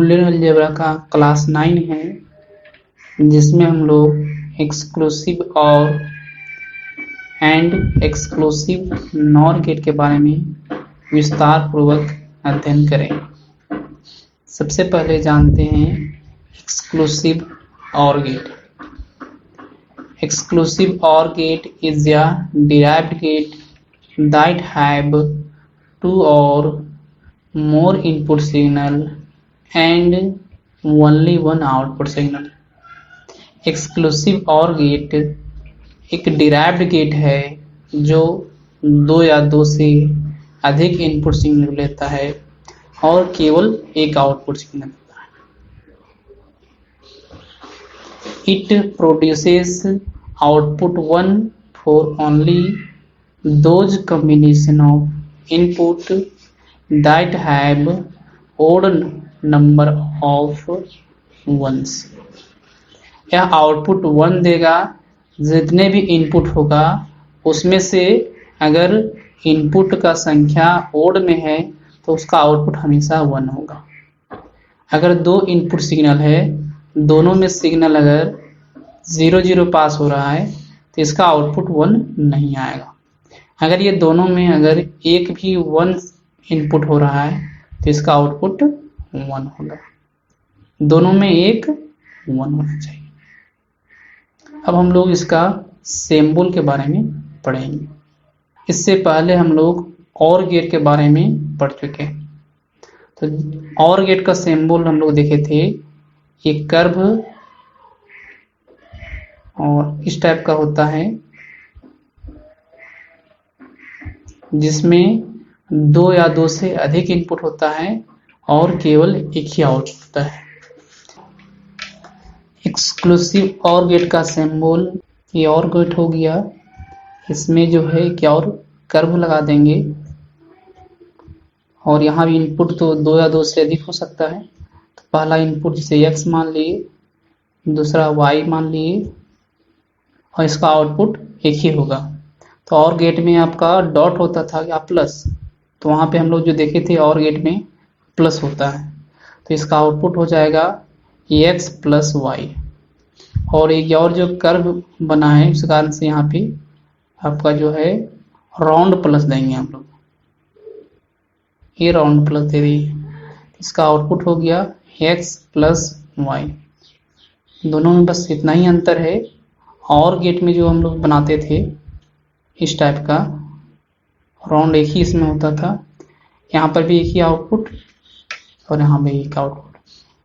Boolean algebra का class 9 है, जिसमें हम लोग एक्सक्लूसिव और एंड एक्सक्लूसिव नॉर गेट के बारे में विस्तार पूर्वक अध्ययन करें। सबसे पहले जानते हैं exclusive OR gate. Exclusive OR gate is a derived gate that have two or more input signal and only one output signal. Exclusive OR gate एक derived gate है जो दो या दो से अधिक इनपुट सिग्नल लेता है और केवल एक आउटपुट सिग्नल लेता है। It produces output 1 for only those combination of input that have odd number of ones। यह आउटपुट 1 देगा जितने भी इनपुट होगा उसमें से अगर इनपुट का संख्या ओड में है तो उसका आउटपुट हमेशा 1 होगा। अगर दो इनपुट सिग्नल है, दोनों में सिग्नल अगर 0-0 पास हो रहा है तो इसका आउटपुट 1 नहीं आएगा। अगर ये दोनों में अगर एक भी 1 इनपुट हो रहा है तो इसका आउटपुट 1 होगा। दोनों में एक 1 होना चाहिए। अब हम लोग इसका सिंबल के बारे में पढ़ेंगे। इससे पहले हम लोग और गेट के बारे में पढ़ चुके हैं। तो और गेट का सिंबल हम लोग देखे थे, एक कर्व और इस टाइप का होता है जिसमें दो या दो से अधिक इनपुट होता है और केवल एक ही आउटपुट होता है। एक्सक्लूसिव और गेट का सिंबल ये और गेट हो गया। इसमें जो है क्या और कर्व लगा देंगे और यहाँ भी इनपुट तो दो या दो से अधिक हो सकता है। तो पहला इनपुट जैसे x मान लिए, दूसरा y मान लिए और इसका आउटपुट एक ही होगा। तो और गेट में आपका डॉट होता था या प्लस, तो वहाँ पे हम लोग जो देखे थे और गेट में प्लस होता है, तो इसका आउटपुट हो जाएगा x प्लस वाई। और एक और जो कर्व बना है उस कारण से यहाँ पे आपका जो है राउंड प्लस देंगे हम लोग, ये राउंड प्लस दे रही है। इसका आउटपुट हो गया x प्लस वाई। दोनों में बस इतना ही अंतर है। और गेट में जो हम लोग बनाते थे इस टाइप का राउंड एक ही इसमें होता था, यहाँ पर भी एक ही आउटपुट और यहाँ भी एक आउटपुट।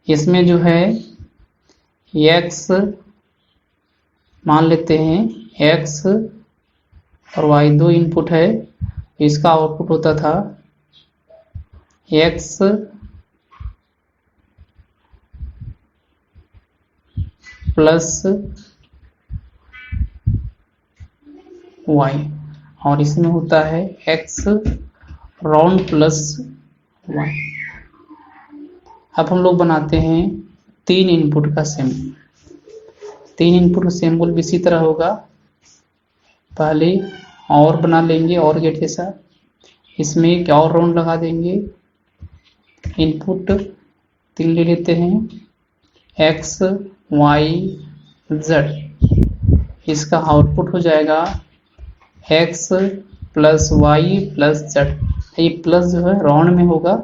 इसमें जो है x मान लेते हैं, x और y दो इनपुट है, इसका आउटपुट होता था x प्लस y और इसमें होता है x राउंड प्लस y। अब हम लोग बनाते हैं 3 इनपुट का सिंबल। 3 इनपुट का सिंबल भी इसी तरह होगा। पहले और बना लेंगे और गेट जैसा, इसमें एक और राउंड लगा देंगे। इनपुट 3 ले लेते हैं x y z। इसका आउटपुट हो जाएगा x plus y plus z। ये प्लस जो है राउंड में होगा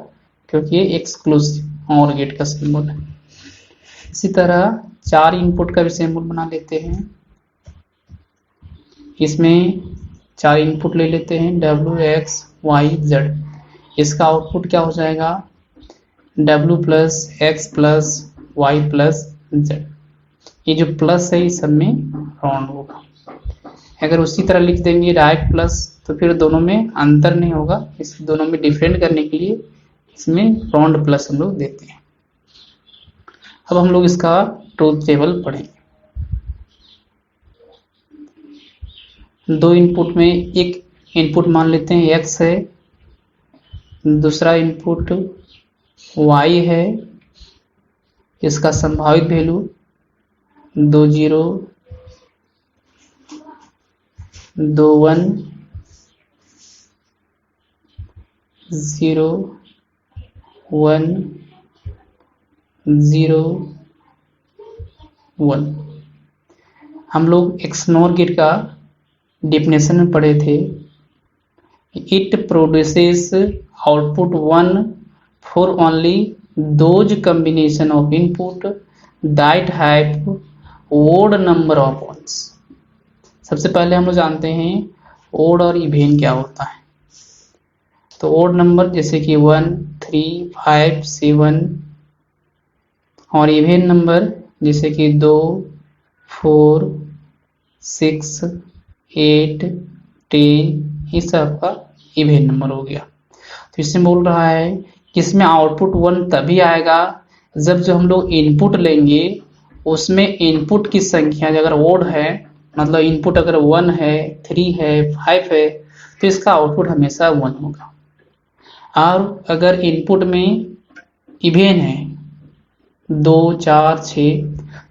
क्योंकि ये एक्सक्लूसिव और गेट का सिंबल है। इसी तरह 4 इनपुट का भी सिंबल बना लेते हैं। इसमें 4 इनपुट ले लेते हैं w x y z। इसका आउटपुट क्या हो जाएगा w plus x plus y plus z। ये जो प्लस है इस सब में राउंड होगा। अगर उसी तरह लिख देंगे डायरेक्ट प्लस तो फिर दोनों में अंतर नहीं होगा। इस दोनों में डिफरेंट करने के लिए इसमें राउंड प्लस हम लोग देते हैं। अब हम लोग इसका ट्रूथ टेबल पढ़ेंगे। 2 इनपुट में एक इनपुट मान लेते हैं x है, दूसरा इनपुट y है। इसका संभावित वैल्यू 2 0 2 1 0 1 0 1। हम लोग एक्सनोर गेट का डेफिनेशन में पढ़े थे, it produces output 1 for only those combination of input that have odd number of ones. सबसे पहले हम लोग जानते हैं ओड और इवेन क्या होता है। तो ओड नंबर जैसे कि 1 3 5 7, और इवेन नंबर जैसे कि 2 4 6 8 10, ये सब का इवेन नंबर हो गया। तो इसमें बोल रहा है कि इसमें आउटपुट 1 तभी आएगा जब जो हम लोग इनपुट लेंगे उसमें इनपुट की संख्या अगर ओड है, मतलब इनपुट अगर 1 है 3 है 5 है, तो इसका आउटपुट हमेशा 1 होगा। और अगर इनपुट में इवेन है 2 4 6,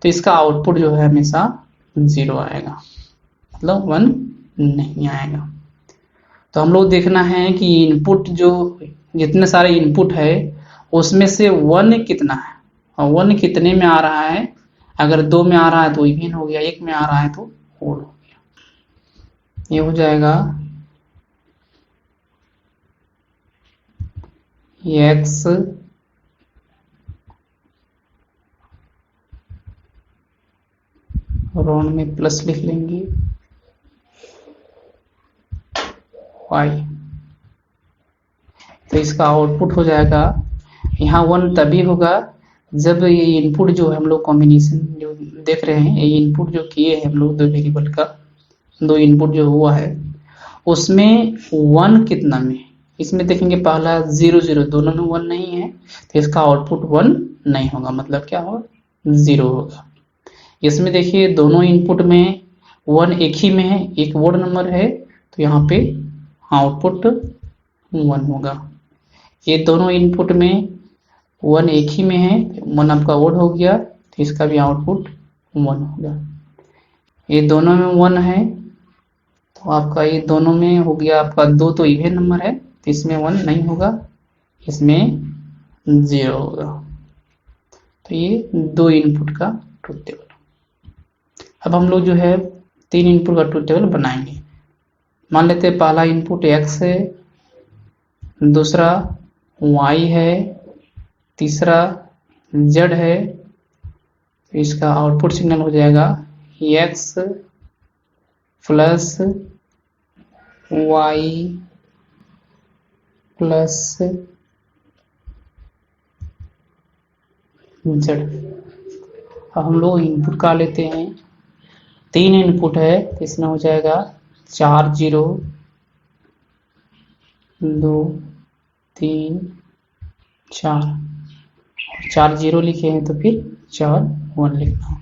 तो इसका आउटपुट जो है हमेशा 0 आएगा, मतलब 1 नहीं आएगा। तो हम लोग देखना है कि इनपुट जो जितने सारे इनपुट है उसमें से 1 कितना है, और 1 कितने में आ रहा है। अगर 2 में आ रहा है तो इवेन हो गया, 1 में आ रहा है तो ओड हो गया। ये हो जाएगा x राउंड में प्लस लिख लेंगे y, तो इसका आउटपुट हो जाएगा। यहाँ 1 तभी होगा जब ये इनपुट जो हम लोग कॉम्बिनेशन जो देख रहे हैं, ये इनपुट जो किए हैं हम लोग दो वेरिएबल का, दो इनपुट जो हुआ है उसमें 1 कितना में, इसमें देखेंगे पहला 0 0, दोनों में 1 नहीं है तो इसका आउटपुट 1 नहीं होगा, मतलब क्या होगा 0 होगा। इसमें देखिए दोनों इनपुट में 1 एक ही में है, एक ओड नंबर है, तो यहाँ पे आउटपुट 1 होगा। ये दोनों इनपुट में 1 एक ही में है, 1 आपका ओड हो गया, तो इसका भी आउटपुट 1 होगा। ये दोनों में 1 है तो आपका ये दोनों में हो गया आपका 2, तो इवेन नंबर है तो इसमें 1 नहीं होगा, इसमें 0 होगा। तो ये 2 इनपुट का ट्रुथ टेबल। अब हम लोग जो है 3 इनपुट का ट्रुथ टेबल बनाएंगे। मान लेते हैं पहला इनपुट x है, दूसरा y है, तीसरा z है, तो इसका आउटपुट सिग्नल हो जाएगा x plus y plus z। अब हम लोग इनपुट का लेते हैं, 3 इनपुट है तो इसमें हो जाएगा 4 0 2 3 4, 4 0 लिखे हैं तो फिर 4 1 लिखना,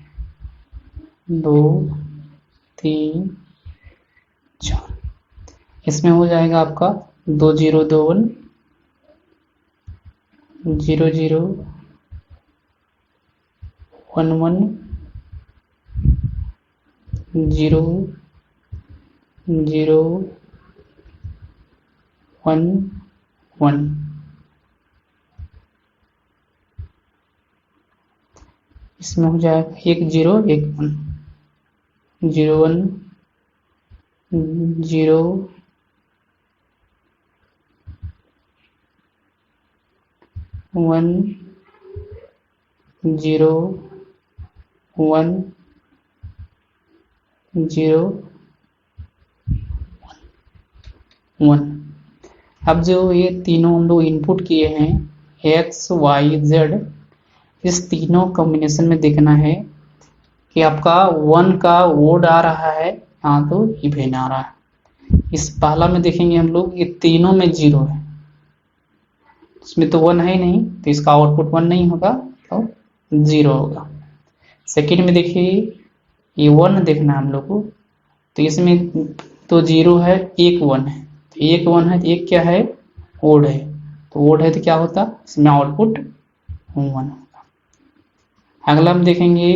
2 3 4। इसमें हो जाएगा आपका 2 0 2 1 0 0 1 1 0 0 1 1। इसमें हो जाएगा 1 0 1 1 0 1 0 1 0 1 0 1। अब जो ये तीनों हम लोग इनपुट किए हैं x y z, इस तीनों कॉम्बिनेशन में देखना है कि आपका 1 का ओड आ रहा है यहाँ तो इवेन आ रहा है। इस पहला में देखेंगे हम लोग ये तीनों में 0 है, इसमें तो 1 है नहीं तो इसका आउटपुट 1 नहीं होगा तो 0 होगा। सेकेंड में देखिए ये 1 देखना है हम लोग को, तो इसमें तो 0 है, एक 1 है, तो एक 1 है तो एक क्या है ओड है, तो ओड है तो क्या होता इसमें आउटपुट 1 होगा। अगला हम देखेंगे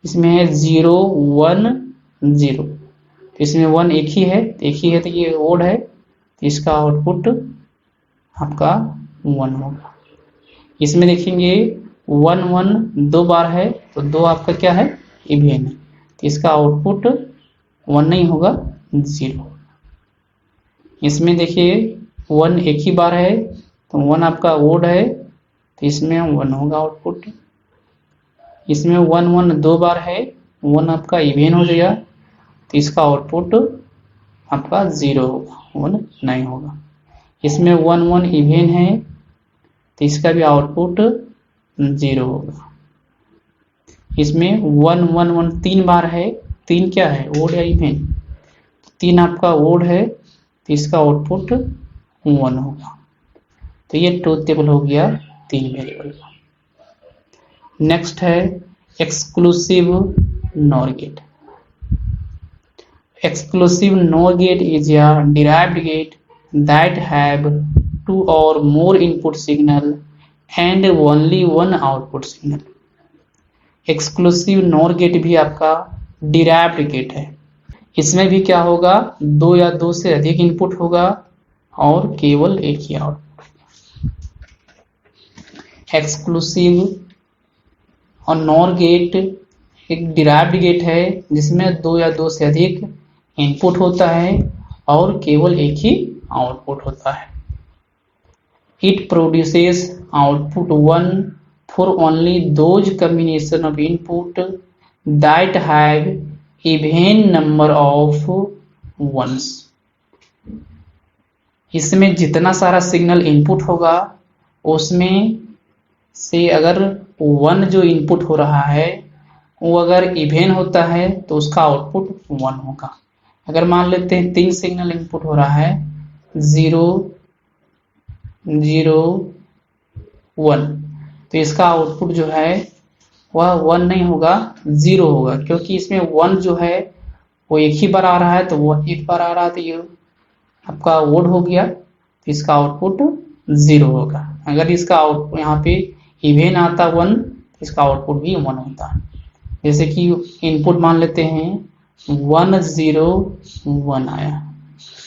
इसमें है 0 1 0, तो इसमें 1 एक ही है तो ये ओड है तो इसका आउटपुट आपका 1 होगा। इसमें देखेंगे 1 1 दो बार है तो दो आपका क्या है, इवेन है, तो इसका आउटपुट 1 नहीं होगा, 0। इसमें देखिए 1 एक ही बार है तो 1 आपका ओड है तो इसमें 1 होगा आउटपुट। इसमें 1 1 दो बार है, 1 आपका इवेन हो जाएगा तो इसका आउटपुट आपका 0 होगा, 1 नहीं होगा। इसमें 1 1 इवेन है तो इसका भी आउटपुट 0 होगा। इसमें 1 1 1 तीन बार है, तीन क्या है, ओड या इवेन, तीन आपका ओड है तो इसका आउटपुट 1 होगा। तो ये ट्रूथ टेबल हो गया तीन वेरिएबल का। नेक्स्ट है exclusive NOR gate. Exclusive NOR gate is a derived gate that have two or more input signal and only one output signal। Exclusive NOR gate भी आपका डिराइव्ड गेट है। इसमें भी क्या होगा, दो या दो से अधिक इनपुट होगा और केवल एक ही आउटपुट। एक्सक्लूसिव और नॉर गेट एक डिराइव्ड गेट है जिसमें दो या दो से अधिक इनपुट होता है और केवल एक ही आउटपुट होता है। It produces output 1 for only those combination of input that have even number of ones। इसमें जितना सारा सिग्नल इनपुट होगा उसमें से अगर 1 जो इनपुट हो रहा है वो अगर इवेन होता है तो उसका आउटपुट 1 होगा। अगर मान लेते हैं 3 सिग्नल इनपुट हो रहा है 0 0 1 तो इसका आउटपुट जो है वह 1 नहीं होगा, 0 होगा, क्योंकि इसमें 1 जो है वो एक ही बार आ रहा है तो वो एक बार आ रहा है तो ये आपका ओड हो गया तो इसका आउटपुट 0 होगा। अगर इसका आउटपुट यहाँ पे इवेन आता 1 तो इसका आउटपुट भी 1 होता है। जैसे कि इनपुट मान लेते हैं 1 0 1 आया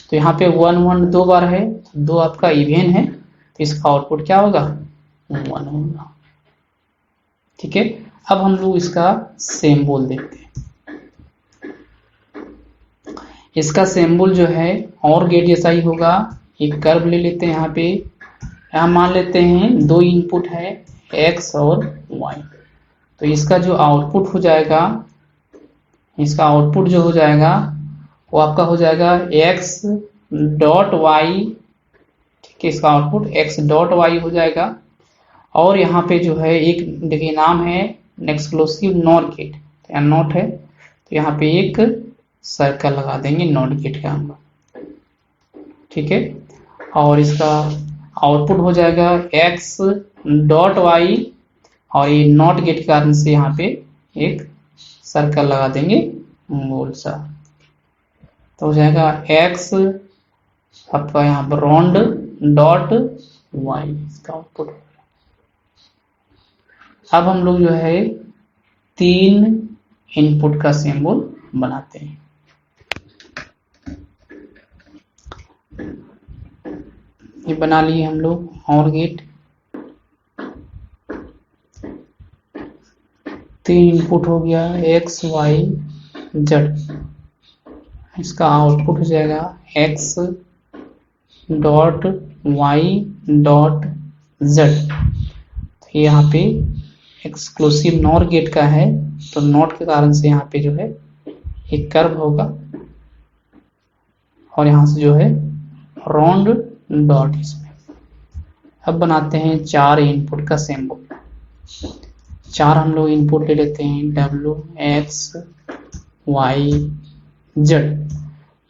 तो यहाँ पे 1 1 दो बार है, दो आपका इवेन है तो इसका आउटपुट क्या होगा, 1 होगा। ठीक है, अब हम लोग इसका सिंबल देखते हैं। इसका सिंबल जो है और गेट जैसा ही होगा। एक कर्व ले लेते हैं, यहाँ पे यहाँ मान लेते हैं दो इनपुट है x और y, तो इसका जो आउटपुट हो जाएगा, इसका आउटपुट जो हो जाएगा वो आपका हो जाएगा x डॉट वाई। ठीक है, इसका आउटपुट x डॉट वाई हो जाएगा। और यहाँ पे जो है एक देखिए नाम है एक्सक्लूसिव नॉर गेट, तो यहाँ नॉट है तो यहाँ पे एक सर्कल लगा देंगे नॉट गेट का हम लोग। ठीक है, और इसका आउटपुट हो जाएगा x डॉट वाई और ये नॉट गेट के कारण से यहाँ पे एक सर्कल लगा देंगे गोल सा, तो हो जाएगा x आपका यहाँ पर राउंड डॉट वाई इसका आउटपुट। अब हम लोग जो है 3 इनपुट का सिंबल बनाते हैं। ये बना लिए हम लोग और गेट। 3 इनपुट हो गया x y z। इसका आउटपुट हो जाएगा x dot y dot z। तो यहाँ पे एक्सक्लूसिव नॉर गेट का है तो नॉट के कारण से यहाँ पे जो है एक कर्व होगा और यहाँ से जो है राउंड डॉट इसमें। अब बनाते हैं 4 इनपुट का सिंबल। 4 हम लोग इनपुट ले लेते हैं w x y z।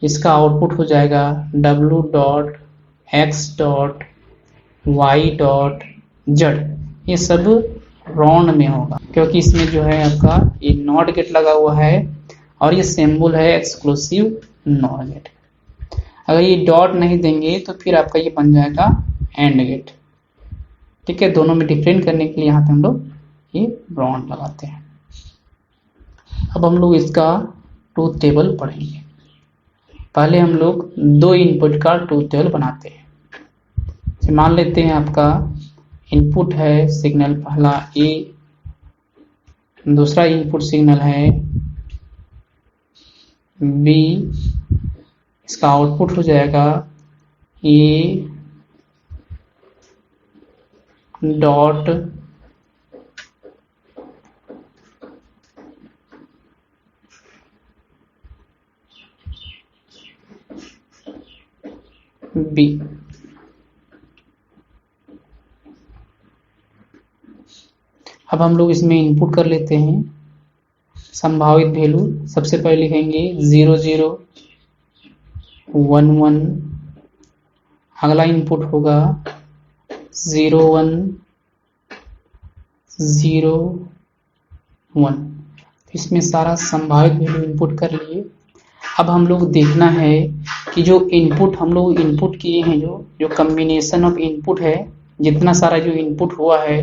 इसका आउटपुट हो जाएगा w dot x dot y dot z। ये सब राउंड में होगा क्योंकि इसमें जो है आपका ये नॉट गेट लगा हुआ है और ये सिंबल है एक्सक्लूसिव नॉट गेट। अगर ये डॉट नहीं देंगे तो फिर आपका ये बन जाएगा एंड गेट। ठीक है, दोनों में डिफरेंट करने के लिए यहाँ पे हम लोग ये राउंड लगाते हैं। अब हम लोग इसका ट्रूथ टेबल पढ़ेंगे। पहले हम लोग 2 इनपुट का ट्रूथ टेबल बनाते हैं। मान लेते हैं आपका इनपुट है सिग्नल पहला ए, दूसरा इनपुट सिग्नल है बी, इसका आउटपुट हो जाएगा ए डॉट बी। अब हम लोग इसमें इनपुट कर लेते हैं संभावित वैल्यू। सबसे पहले लिखेंगे 0 0 1 1, अगला इनपुट होगा 0 1 0 1। इसमें सारा संभावित वैल्यू इनपुट कर लिए। अब हम लोग देखना है कि जो इनपुट हम लोग इनपुट किए हैं, जो कम्बिनेशन ऑफ इनपुट है, जितना सारा जो इनपुट हुआ है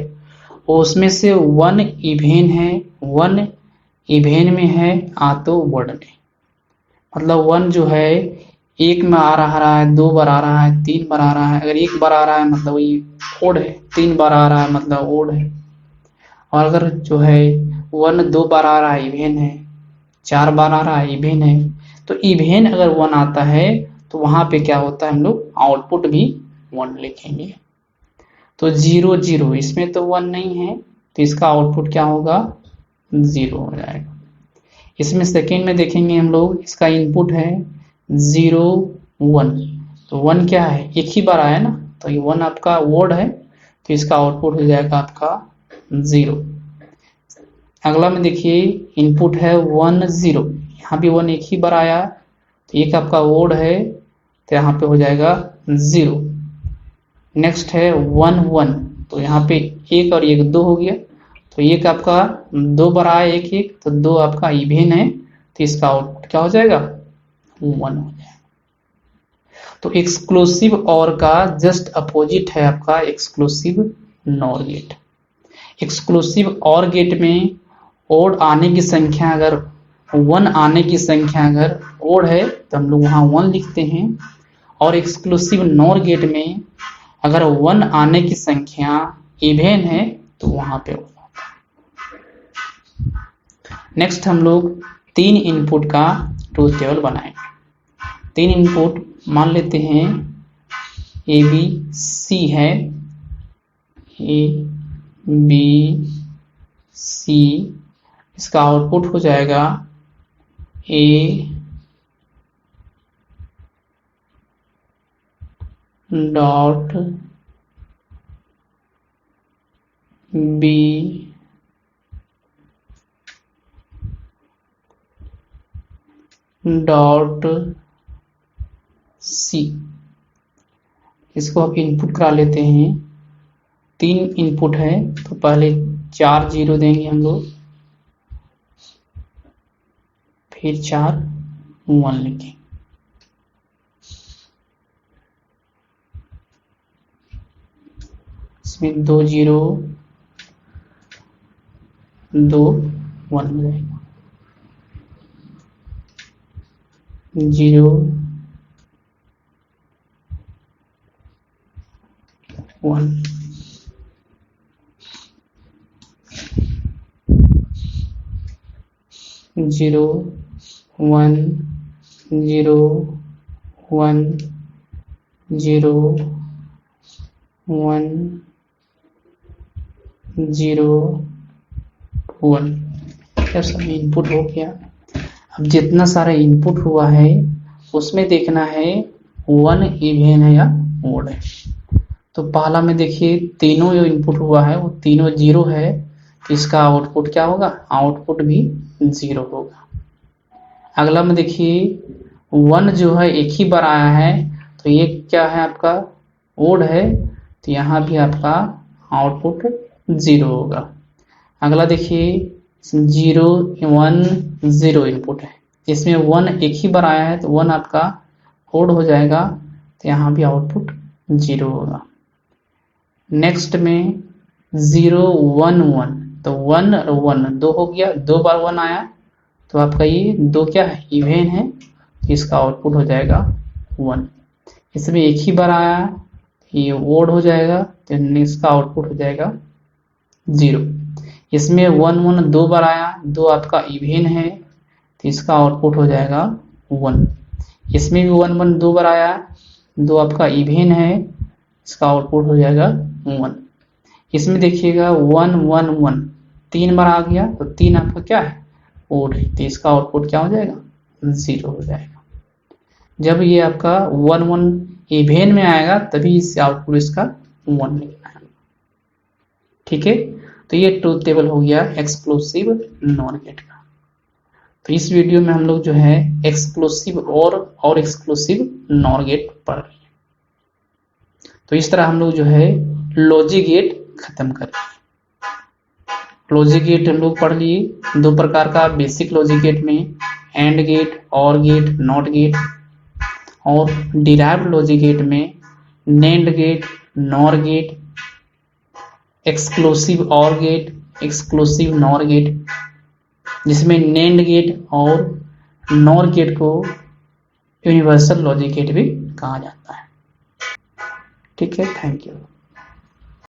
उसमें से 1 इवेन है, 1 इवेन में है, तो वर्ड में, मतलब 1 जो है एक में आ रहा है, 2 बार आ रहा है, 3 बार आ रहा है। अगर एक बार आ रहा है मतलब ये ओड है, 3 बार आ रहा है मतलब ओड है। और अगर जो है 1 2 बार आ रहा है इवेन है, 4 बार आ रहा है इवेन है। तो इवेन अगर 1 आता है तो वहां पे क्या होता है, हम लोग आउटपुट भी 1 लिखेंगे। तो 0 0, इसमें तो 1 नहीं है तो इसका आउटपुट क्या होगा, 0 हो जाएगा। इसमें सेकेंड में देखेंगे हम लोग, इसका इनपुट है 0 1, तो 1 क्या है, एक ही बार आया ना, तो ये 1 आपका वर्ड है, तो इसका आउटपुट हो जाएगा आपका 0। अगला में देखिए इनपुट है 1 0, यहाँ भी 1 एक ही बार आया, तो एक आपका वर्ड है, तो यहाँ पे हो जाएगा 0। नेक्स्ट है 1 1, तो यहाँ पे एक और एक 2 हो गया, तो एक आपका 2 बार आया एक एक, तो 2 आपका इवेन है, तो इसका आउटपुट क्या हो जाएगा, 1 हो जाएगा। तो एक्सक्लूसिव और का जस्ट अपोजिट है आपका exclusive NOR gate. Exclusive OR gate में ओड आने की संख्या, अगर 1 आने की संख्या अगर ओड है तो हम लोग वहां 1 लिखते हैं, और एक्सक्लूसिव नॉर गेट में अगर 1 आने की संख्या इवेन है तो वहां पे होगा। नेक्स्ट हम लोग 3 इनपुट का ट्रूथ टेबल बनाएंगे। 3 इनपुट मान लेते हैं ए बी सी है, ए बी सी, इसका आउटपुट हो जाएगा A dot B dot C. इसको आप इनपुट करा लेते हैं। 3 इनपुट है तो पहले 4 0 देंगे हम लोग, फिर 4 1 लिखेंगे। इसमें 2 0 2 1 हो जाएगा, 0 1। जीरो 1 0 1 0 1 0 1। यह सब इनपुट हो गया। अब जितना सारा इनपुट हुआ है उसमें देखना है 1 इवेन है या ओड है। तो पहला में देखिए तीनों जो इनपुट हुआ है वो तीनों 0 है, तो इसका आउटपुट क्या होगा, आउटपुट भी 0 होगा। अगला में देखिए 1 जो है एक ही बार आया है, तो ये क्या है आपका ओड है, तो यहाँ भी आपका आउटपुट 0 होगा। अगला देखिए 0 1 0 इनपुट है, इसमें 1 एक ही बार आया है, तो 1 आपका ओड हो जाएगा, तो यहाँ भी आउटपुट 0 होगा। नेक्स्ट में 0 1 1, तो 1 और 1 2 हो गया, 2 बार 1 आया, तो आपका ये 2 क्या है, इवेन है, तो इसका आउटपुट हो जाएगा 1। इसमें एक ही बार आया, ये ओड हो जाएगा, तो इसका आउटपुट हो जाएगा 0। इसमें 1 1 दो बार आया, दो आपका इवेन है, तो इसका आउटपुट हो जाएगा 1। इसमें भी 1 1 दो बार आया, दो आपका इवेन है, इसका आउटपुट हो जाएगा 1। इसमें देखिएगा 1 1 1 तीन बार आ गया, तो तीन आपका क्या है, ओड है, तो इसका आउटपुट क्या हो जाएगा, 0 हो जाएगा। जब ये आपका 1 1 इवेन में आएगा तभी इससे आउटपुट इसका 1 निकलना है। ठीक है, तो ये ट्रूथ टेबल हो गया एक्सक्लूसिव नॉर गेट का। तो इस वीडियो में हम लोग जो है एक्सक्लूसिव और एक्सक्लूसिव नॉर गेट पढ़ रहे हैं। तो इस तरह हम लोग जो है लॉजिक गेट खत्म करेंगे। लॉजिक गेट हम लोग पढ़ लिए दो प्रकार का, बेसिक लॉजिक गेट में AND gate, OR gate, NOT gate, और डिराइव्ड लॉजिक गेट में NAND gate, NOR gate, exclusive OR gate, exclusive NOR gate, जिसमें नेंड गेट और नॉर गेट को यूनिवर्सल लॉजिक गेट भी कहा जाता है। ठीक है, थैंक यू।